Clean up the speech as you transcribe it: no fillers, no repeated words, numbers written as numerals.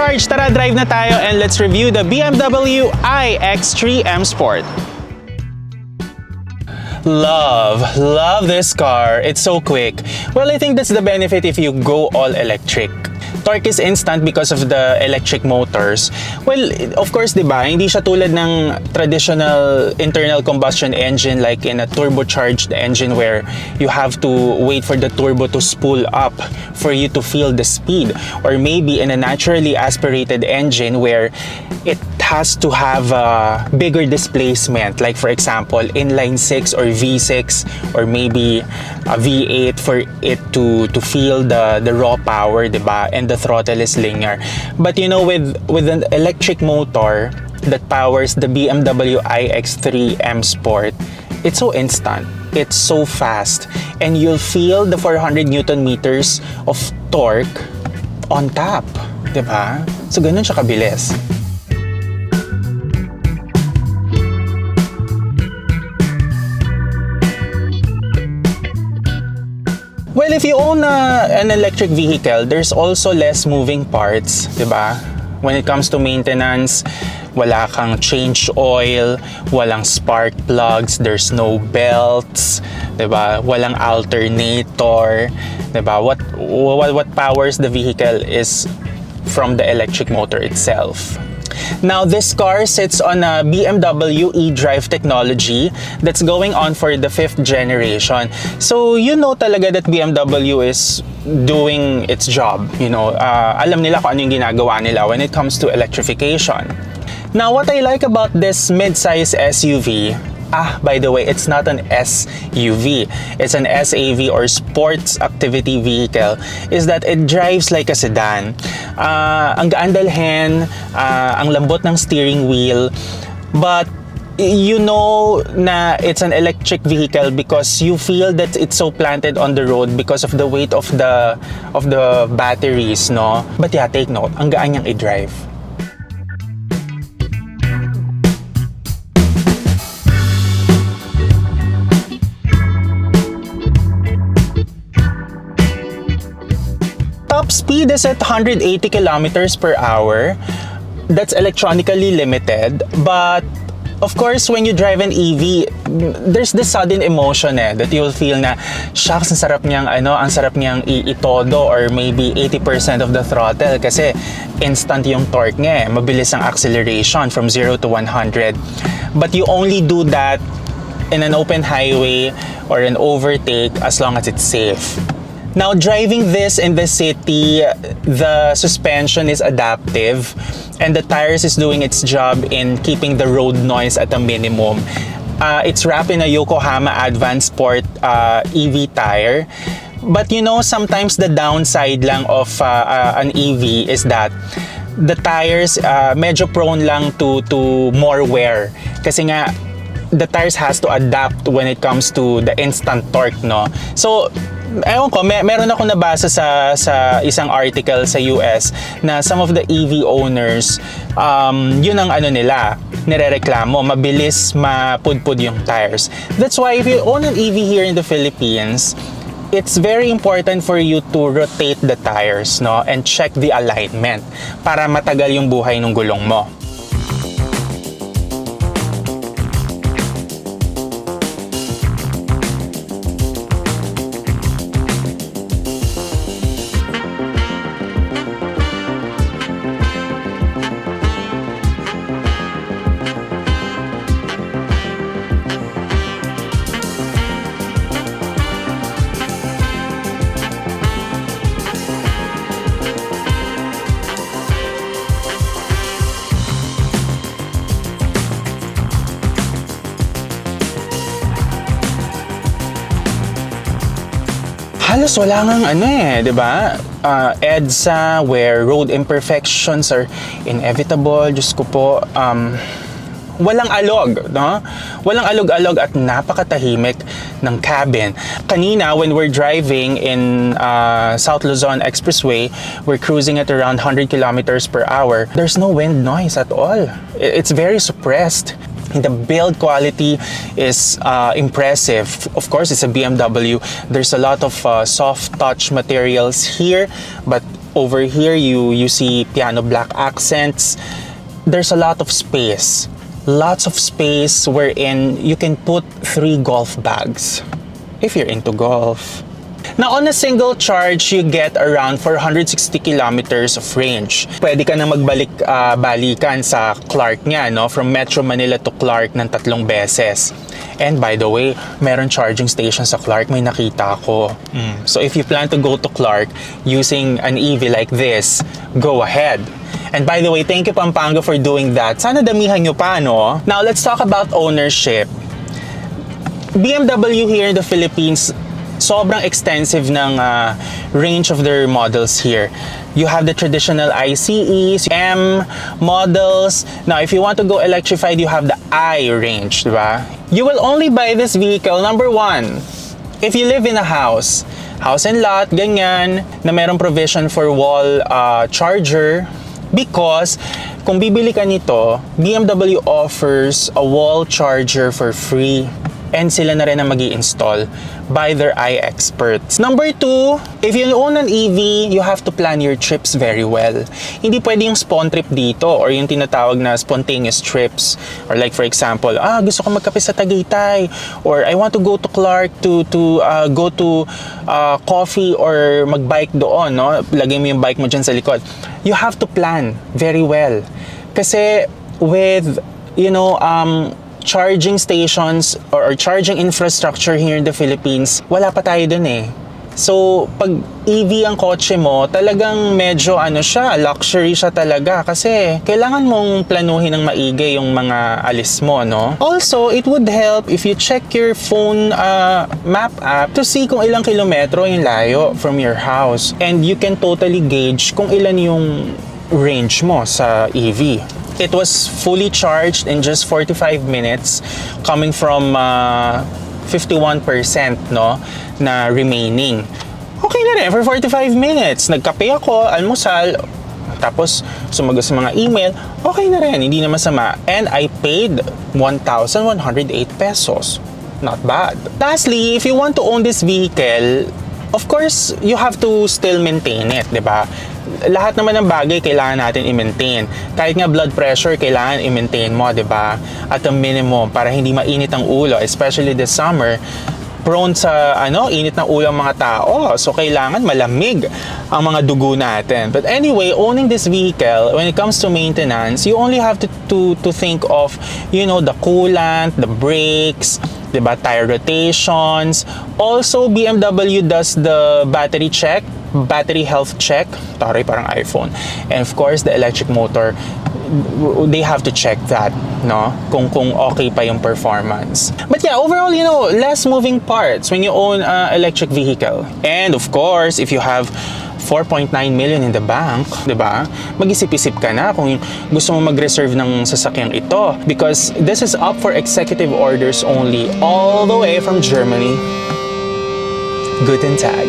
Sarge, tara drive na tayo and let's review the BMW iX3 M Sport. Love this car. It's so quick. Well, I think that's the benefit if you go all electric. Torque is instant because of the electric motors. Well, of course, diba, hindi siya tulad ng traditional internal combustion engine like in a turbocharged engine where you have to wait for the turbo to spool up for you to feel the speed. Or maybe in a naturally aspirated engine where it has to have a bigger displacement, like for example, inline 6 or V6 or maybe a V8 for it to feel the raw power, diba? And the throttle is linear. But you know, with an electric motor that powers the BMW iX3 M Sport, it's so instant, it's so fast, and you'll feel the 400 Newton meters of torque on top, diba? So ganun siya kabilis. Well, if you own an electric vehicle, there's also less moving parts, diba? When it comes to maintenance, wala kang change oil, walang spark plugs, there's no belts, diba? Walang alternator, diba? What powers the vehicle is from the electric motor itself. Now, this car sits on a BMW eDrive technology that's going on for the 5th generation. So, you know talaga that BMW is doing its job. You know, alam nila kung ano yung ginagawa nila when it comes to electrification. Now, what I like about this mid-size SUV, by the way, it's not an SUV. It's an SAV or Sports Activity Vehicle. Is that it drives like a sedan. Ang gaan dalhin, ang lambot ng steering wheel. But you know na it's an electric vehicle because you feel that it's so planted on the road because of the weight of the batteries, no? But yeah, take note, ang gaan niyang i-drive. Top speed is at 180 kilometers per hour. That's electronically limited. But of course, when you drive an EV, there's this sudden emotion that you'll feel na, shucks, ang sarap niyang itodo or maybe 80% of the throttle kasi instant yung torque niya. Mabilis ang acceleration from 0 to 100. But you only do that in an open highway or an overtake as long as it's safe. Now, driving this in the city, the suspension is adaptive and the tires is doing its job in keeping the road noise at a minimum. It's wrapped in a Yokohama Advanced Sport EV tire. But you know, sometimes the downside lang of an EV is that the tires medyo prone lang to more wear. Kasi nga, the tires has to adapt when it comes to the instant torque, no? So, ewan ko, meron ako nabasa sa isang article sa US na some of the EV owners, yun ang nila, nirereklamo, mabilis mapudpud yung tires. That's why if you own an EV here in the Philippines, it's very important for you to rotate the tires, no? And check the alignment para matagal yung buhay ng gulong mo. Halos wala ngang di ba? EDSA, where road imperfections are inevitable. Diyos ko po, walang alog, no? Walang alog-alog at napakatahimik ng cabin. Kanina, when we're driving in South Luzon Expressway, we're cruising at around 100 kilometers per hour. There's no wind noise at all. It's very suppressed. The build quality is impressive. Of course, it's a BMW. There's a lot of soft touch materials here, but Over here, you see piano black accents. There's a lot of space. Lots of space wherein you can put 3 golf bags if you're into golf. Now, on a single charge, you get around 460 kilometers of range. Pwede ka na magbalik-balikan sa Clark niya, no? From Metro Manila to Clark ng 3 beses. And by the way, meron charging station sa Clark, may nakita ko. So if you plan to go to Clark using an EV like this, go ahead. And by the way, thank you Pampanga for doing that. Sana damihan nyo pa, no? Now, let's talk about ownership. BMW here in the Philippines, sobrang extensive ng range of their models here. You have the traditional ICEs, M models. Now, if you want to go electrified, you have the I range, diba? You will only buy this vehicle, number 1, if you live in a house and lot, ganyan, na merong provision for wall charger. Because kung bibili ka nito, BMW offers a wall charger for free. And sila na rin ang mag-i-install by their iExperts. Number 2, if you own an EV, you have to plan your trips very well. Hindi pwede yung spawn trip dito or yung tinatawag na spontaneous trips. Or like for example, gusto ko magkape sa Tagaytay, or I want to go to Clark to go to coffee or magbike doon, no? Lagay mo yung bike mo dyan sa likod. You have to plan very well. Kasi with, charging stations or charging infrastructure here in the Philippines, wala pa tayo dun eh. So, pag EV ang kotse mo, talagang medyo luxury siya talaga kasi kailangan mong planuhin ng maigi yung mga alis mo, no? Also, it would help if you check your phone map app to see kung ilang kilometro yung layo from your house. And you can totally gauge kung ilan yung range mo sa EV. It was fully charged in just 45 minutes, coming from 51%, no, na remaining. Okay na rin for 45 minutes. Nagkape ako, almusal, tapos sumagot sa mga email, okay na rin, hindi na masama. And I paid 1,108 pesos. Not bad. Lastly, if you want to own this vehicle, of course, you have to still maintain it, di ba? Lahat naman ng bagay kailangan natin i-maintain. Kahit nga blood pressure, kailangan i-maintain mo, di ba? At a minimum para hindi mainit ang ulo, especially this summer. Prone sa init ng ulo ang mga tao. So kailangan malamig ang mga dugo natin. But anyway, owning this vehicle, when it comes to maintenance, you only have to think of, the coolant, the brakes, diba, tire rotations. Also, BMW does the battery check, battery health check. Taray, parang iPhone. And of course, the electric motor, they have to check that, no? Kung okay pa yung performance. But yeah, overall, less moving parts when you own an electric vehicle. And of course, if you have 4.9 million in the bank, diba? Mag-isip-isip ka na kung gusto mo mag-reserve ng sasakyang ito. Because this is up for executive orders only, all the way from Germany. Guten Tag.